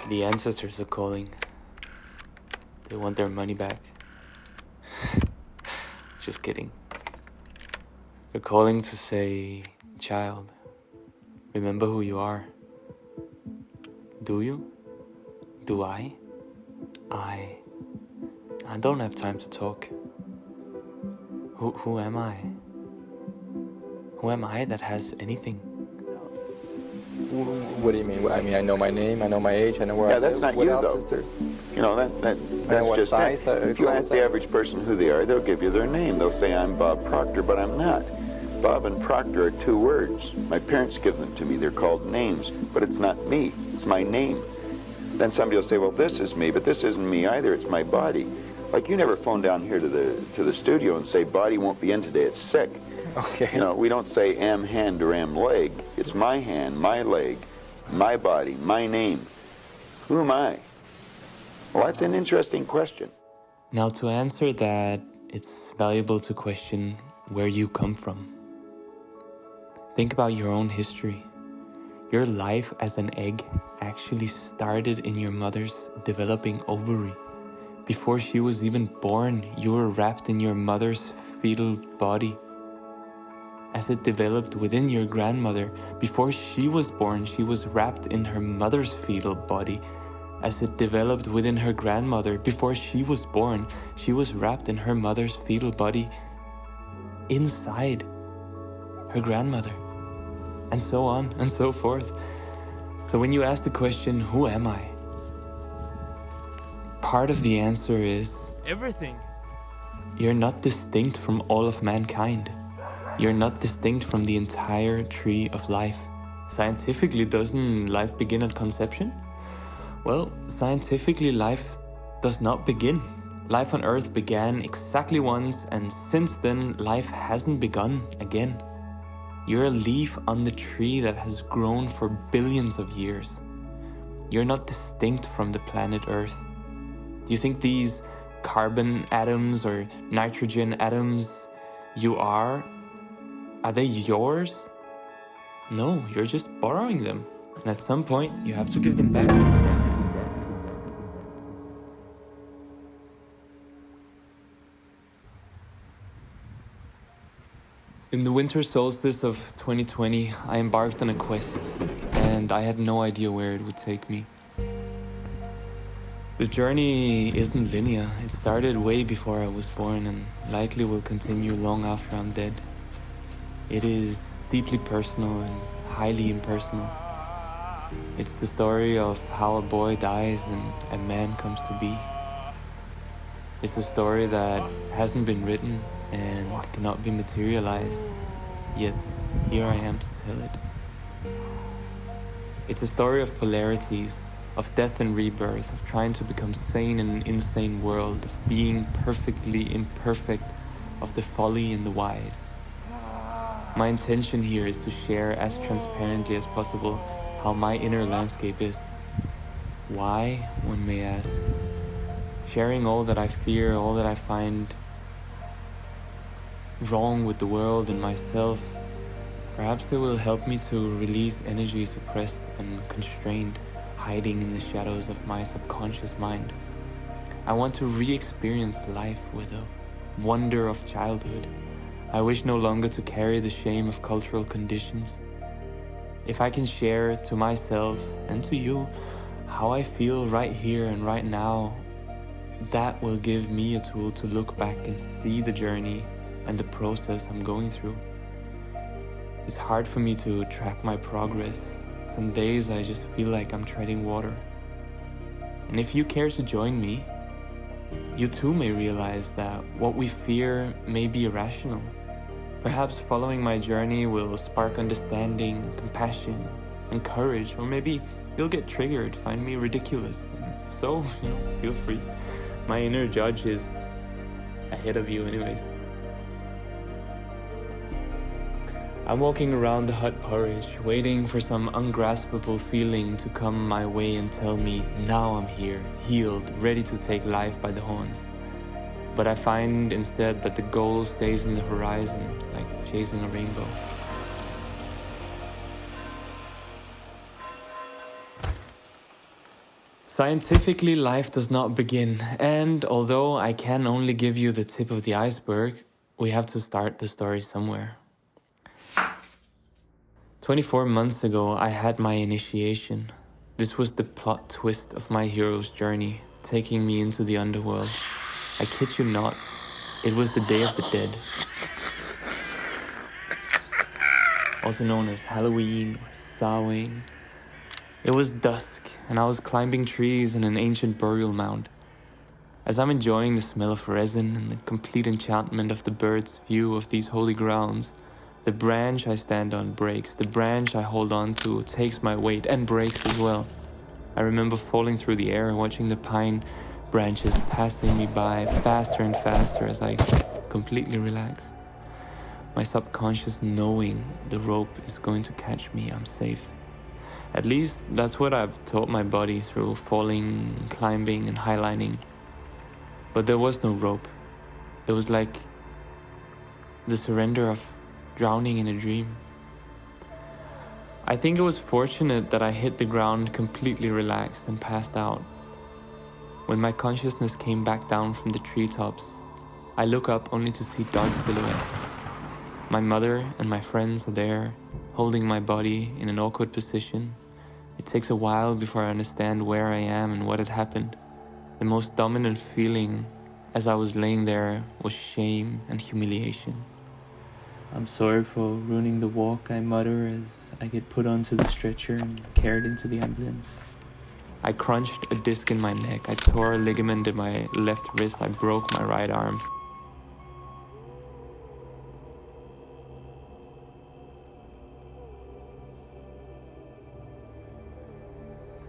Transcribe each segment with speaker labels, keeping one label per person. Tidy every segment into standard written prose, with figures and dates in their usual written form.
Speaker 1: The ancestors are calling. They want their money back. Just kidding. They're calling to say, child, remember who you are. Do you? Do I? I don't have time to talk. Who am I? Who am I that has anything?
Speaker 2: What do you mean? I mean, I know my name, I know my age, I know where I live.
Speaker 3: Yeah, that's not
Speaker 2: what
Speaker 3: you,
Speaker 2: else
Speaker 3: though.
Speaker 2: is there?
Speaker 3: You know, that's
Speaker 2: what
Speaker 3: just
Speaker 2: size,
Speaker 3: it. If you
Speaker 2: clothes
Speaker 3: ask the
Speaker 2: I-
Speaker 3: average person who they are, they'll give you their name. They'll say, I'm Bob Proctor, but I'm not. Bob and Proctor are two words. My parents give them to me. They're called names, but it's not me. It's my name. Then somebody will say, well, this is me, but this isn't me either. It's my body. Like, you never phone down here to the studio and say, body won't be in today. It's sick.
Speaker 2: Okay.
Speaker 3: You know, we don't say am hand or am leg. It's my hand, my leg, my body, my name. Who am I? Well, that's an interesting question.
Speaker 1: Now, to answer that, it's valuable to question where you come from. Think about your own history. Your life as an egg actually started in your mother's developing ovary. Before she was even born, you were wrapped in your mother's fetal body. As it developed within your grandmother, before she was born, she was wrapped in her mother's fetal body. As it developed within her grandmother, before she was born, she was wrapped in her mother's fetal body inside her grandmother. And so on and so forth. So when you ask the question, who am I? Part of the answer is
Speaker 4: Everything.
Speaker 1: you're not distinct from all of mankind. You're not distinct from the entire tree of life. Scientifically, doesn't life begin at conception? Well, scientifically, life does not begin. Life on Earth began exactly once, and since then, life hasn't begun again. You're a leaf on the tree that has grown for billions of years. You're not distinct from the planet Earth. Do you think these carbon atoms or nitrogen atoms you are they yours? No, you're just borrowing them. And at some point, you have to give them back. In the winter solstice of 2020, I embarked on a quest, and I had no idea where it would take me. The journey isn't linear. It started way before I was born and likely will continue long after I'm dead. It is deeply personal and highly impersonal. It's the story of how a boy dies and a man comes to be. It's a story that hasn't been written and cannot be materialized, yet here I am to tell it. It's a story of polarities, of death and rebirth, of trying to become sane in an insane world, of being perfectly imperfect, of the folly and the wise. My intention here is to share as transparently as possible how my inner landscape is. Why, one may ask. Sharing all that I fear, all that I find wrong with the world and myself, perhaps it will help me to release energy suppressed and constrained, hiding in the shadows of my subconscious mind. I want to re-experience life with a wonder of childhood. I wish no longer to carry the shame of cultural conditions. If I can share to myself and to you how I feel right here and right now, that will give me a tool to look back and see the journey and the process I'm going through. It's hard for me to track my progress. Some days I just feel like I'm treading water. And if you care to join me, you too may realize that what we fear may be irrational. Perhaps following my journey will spark understanding, compassion, and courage, or maybe you'll get triggered, find me ridiculous. And if so, feel free. My inner judge is ahead of you anyways. I'm walking around the hut porridge, waiting for some ungraspable feeling to come my way and tell me, now I'm here, healed, ready to take life by the horns. But I find instead that the goal stays in the horizon, like chasing a rainbow. Scientifically, life does not begin, and although I can only give you the tip of the iceberg, we have to start the story somewhere. 24 months ago, I had my initiation. This was the plot twist of my hero's journey, taking me into the underworld. I kid you not, it was the Day of the Dead. Also known as Halloween or Samhain. It was dusk, and I was climbing trees in an ancient burial mound. As I'm enjoying the smell of resin and the complete enchantment of the bird's view of these holy grounds, the branch I stand on breaks, the branch I hold on to takes my weight and breaks as well. I remember falling through the air and watching the pine branches passing me by faster and faster as I completely relaxed. My subconscious knowing the rope is going to catch me, I'm safe. At least that's what I've taught my body through falling, climbing, and highlining. But there was no rope. It was like the surrender of drowning in a dream. I think it was fortunate that I hit the ground completely relaxed and passed out. When my consciousness came back down from the treetops, I look up only to see dark silhouettes. My mother and my friends are there, holding my body in an awkward position. It takes a while before I understand where I am and what had happened. The most dominant feeling as I was laying there was shame and humiliation. I'm sorry for ruining the walk, I mutter as I get put onto the stretcher and carried into the ambulance. I crunched a disc in my neck, I tore a ligament in my left wrist, I broke my right arm.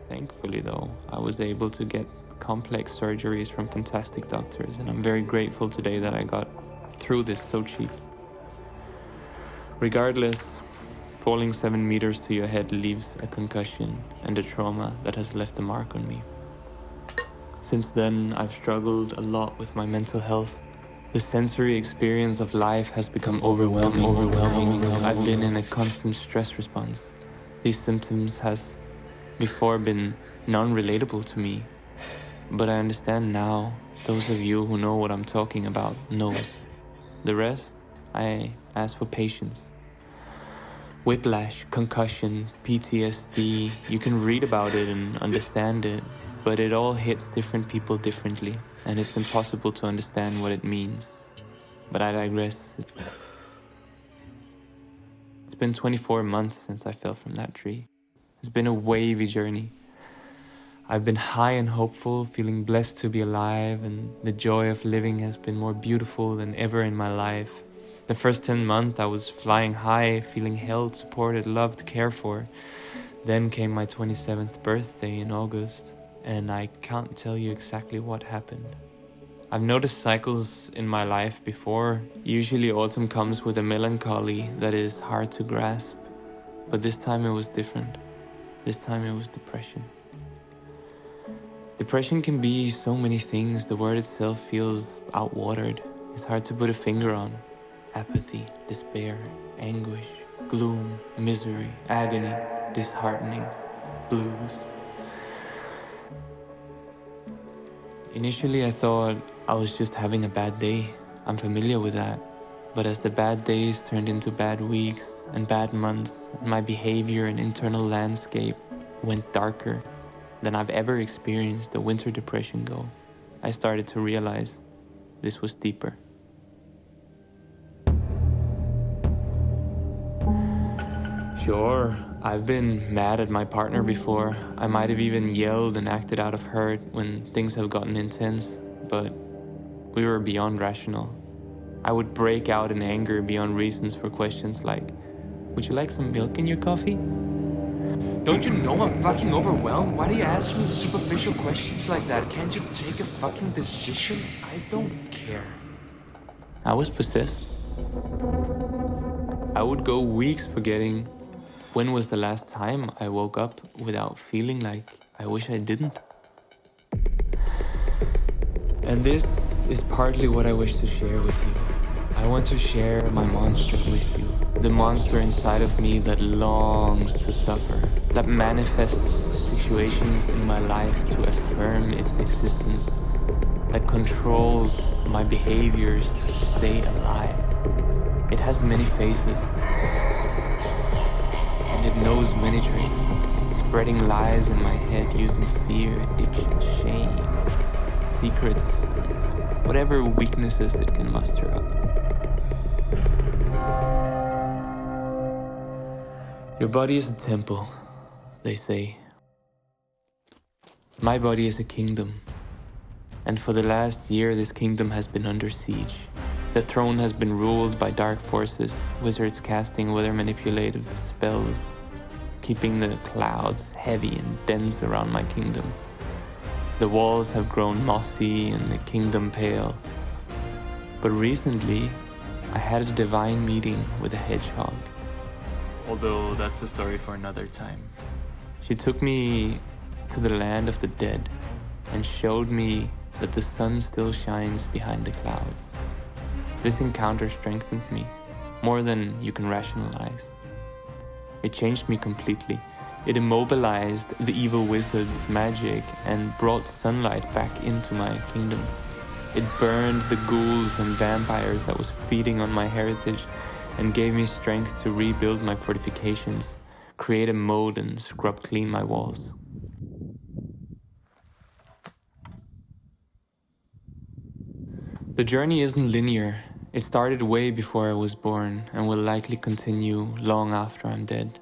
Speaker 1: Thankfully though, I was able to get complex surgeries from fantastic doctors, and I'm very grateful today that I got through this so cheap. Regardless, falling 7 meters to your head leaves a concussion and a trauma that has left a mark on me. Since then, I've struggled a lot with my mental health. The sensory experience of life has become overwhelming. I've been in a constant stress response. These symptoms has before been non-relatable to me, but I understand now. Those of you who know what I'm talking about knows. The rest, I ask for patience. Whiplash, concussion, PTSD, you can read about it and understand it, but it all hits different people differently, and it's impossible to understand what it means. But I digress. It's been 24 months since I fell from that tree. It's been a wavy journey. I've been high and hopeful, feeling blessed to be alive, and the joy of living has been more beautiful than ever in my life. The first 10 months I was flying high, feeling held, supported, loved, cared for. Then came my 27th birthday in August, and I can't tell you exactly what happened. I've noticed cycles in my life before. Usually autumn comes with a melancholy that is hard to grasp, but this time it was different. This time it was depression. Depression can be so many things. The word itself feels outwatered. It's hard to put a finger on. Apathy, despair, anguish, gloom, misery, agony, disheartening, blues. Initially I thought I was just having a bad day. I'm familiar with that. But as the bad days turned into bad weeks and bad months, and my behavior and internal landscape went darker than I've ever experienced the winter depression go, I started to realize this was deeper. Sure, I've been mad at my partner before. I might have even yelled and acted out of hurt when things have gotten intense, but we were beyond rational. I would break out in anger beyond reasons for questions like, would you like some milk in your coffee?
Speaker 4: Don't you know I'm fucking overwhelmed? Why do you ask me superficial questions like that? Can't you take a fucking decision? I don't care.
Speaker 1: I was possessed. I would go weeks forgetting when was the last time I woke up without feeling like I wish I didn't. And this is partly what I wish to share with you. I want to share my monster with you. The monster inside of me that longs to suffer. that manifests situations in my life to affirm its existence, that controls my behaviors to stay alive. It has many faces, and it knows many tricks, spreading lies in my head using fear, addiction, shame, secrets, whatever weaknesses it can muster up. Your body is a temple, they say. My body is a kingdom, and for the last year this kingdom has been under siege. The throne has been ruled by dark forces, wizards casting weather manipulative spells, keeping the clouds heavy and dense around my kingdom. The walls have grown mossy and the kingdom pale. But recently, I had a divine meeting with a hedgehog. Although that's a story for another time. She took me to the land of the dead and showed me that the sun still shines behind the clouds. This encounter strengthened me more than you can rationalize. It changed me completely. It immobilized the evil wizard's magic and brought sunlight back into my kingdom. It burned the ghouls and vampires that was feeding on my heritage and gave me strength to rebuild my fortifications, create a moat and scrub clean my walls. The journey isn't linear. It started way before I was born and will likely continue long after I'm dead.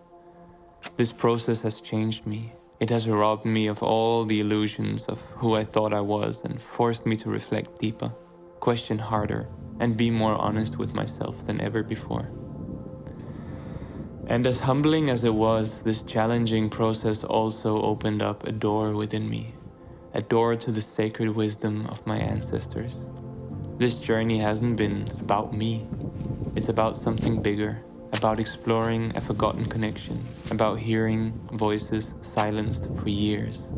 Speaker 1: This process has changed me. It has robbed me of all the illusions of who I thought I was and forced me to reflect deeper, question harder, and be more honest with myself than ever before. And as humbling as it was, this challenging process also opened up a door within me, a door to the sacred wisdom of my ancestors. This journey hasn't been about me. It's about something bigger, about exploring a forgotten connection, about hearing voices silenced for years.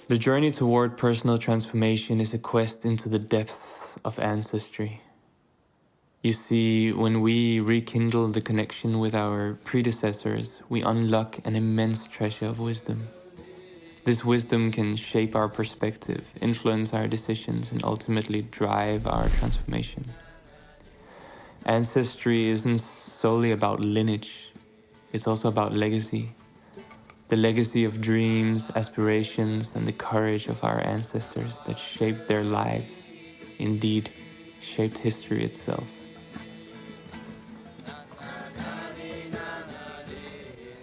Speaker 1: The journey toward personal transformation is a quest into the depths of ancestry. You see, when we rekindle the connection with our predecessors, we unlock an immense treasure of wisdom. This wisdom can shape our perspective, influence our decisions, and ultimately drive our transformation. Ancestry isn't solely about lineage, it's also about legacy. The legacy of dreams, aspirations, and the courage of our ancestors that shaped their lives, indeed, shaped history itself.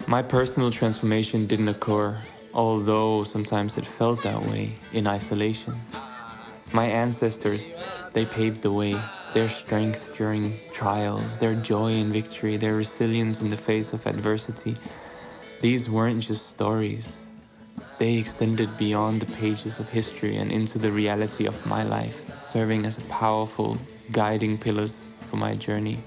Speaker 1: My personal transformation didn't occur, although sometimes it felt that way, in isolation. My ancestors, they paved the way. Their strength during trials, their joy in victory, their resilience in the face of adversity. These weren't just stories. They extended beyond the pages of history and into the reality of my life, serving as powerful guiding pillars for my journey.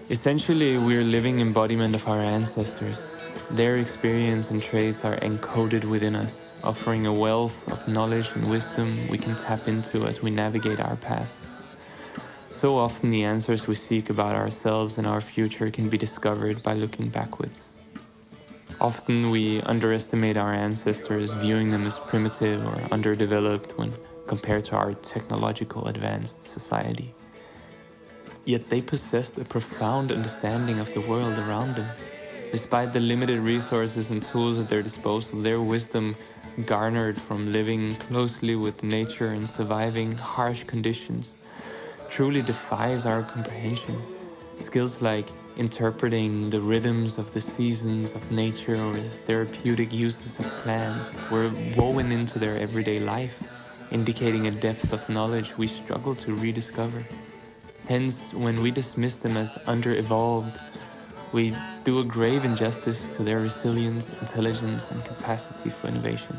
Speaker 1: Essentially, we're living embodiment of our ancestors. Their experience and traits are encoded within us, offering a wealth of knowledge and wisdom we can tap into as we navigate our paths. So often the answers we seek about ourselves and our future can be discovered by looking backwards. Often we underestimate our ancestors, viewing them as primitive or underdeveloped when compared to our technological advanced society. Yet they possessed a profound understanding of the world around them. Despite the limited resources and tools at their disposal, their wisdom, garnered from living closely with nature and surviving harsh conditions, truly defies our comprehension. Skills like interpreting the rhythms of the seasons of nature or the therapeutic uses of plants were woven into their everyday life, indicating a depth of knowledge we struggle to rediscover. Hence, when we dismiss them as under-evolved, we do a grave injustice to their resilience, intelligence, and capacity for innovation.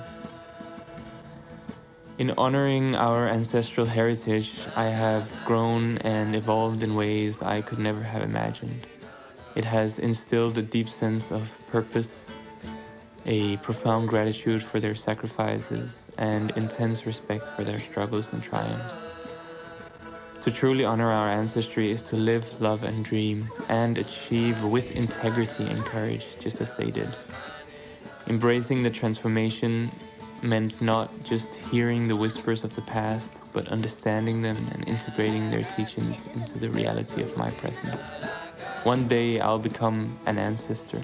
Speaker 1: In honoring our ancestral heritage, I have grown and evolved in ways I could never have imagined. It has instilled a deep sense of purpose a profound gratitude for their sacrifices, and intense respect for their struggles and triumphs. To truly honor our ancestry is to live, love, and dream, and achieve with integrity and courage, just as they did. Embracing the transformation meant not just hearing the whispers of the past, but understanding them and integrating their teachings into the reality of my present. One day I'll become an ancestor,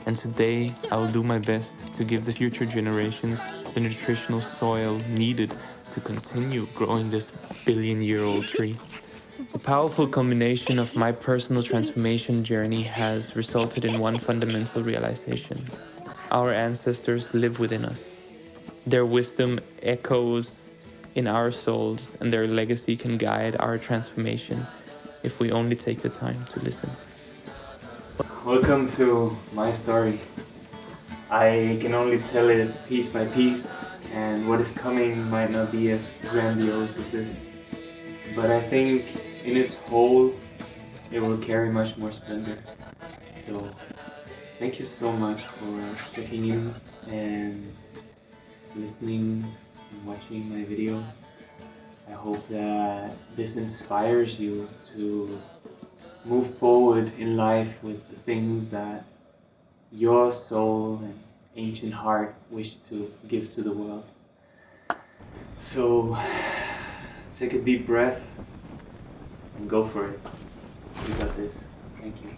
Speaker 1: and today I will do my best to give the future generations the nutritional soil needed to continue growing this billion-year-old tree. The powerful combination of my personal transformation journey has resulted in one fundamental realization. Our ancestors live within us. Their wisdom echoes in our souls, and their legacy can guide our transformation if we only take the time to listen. Welcome to my story. I can only tell it piece by piece, and what is coming might not be as grandiose as this. But I think in its whole, it will carry much more splendor. So, thank you so much for checking in and listening and watching my video. I hope that this inspires you to move forward in life with the things that your soul and ancient heart wish to give to the world. So take a deep breath and go for it. You got this. Thank you.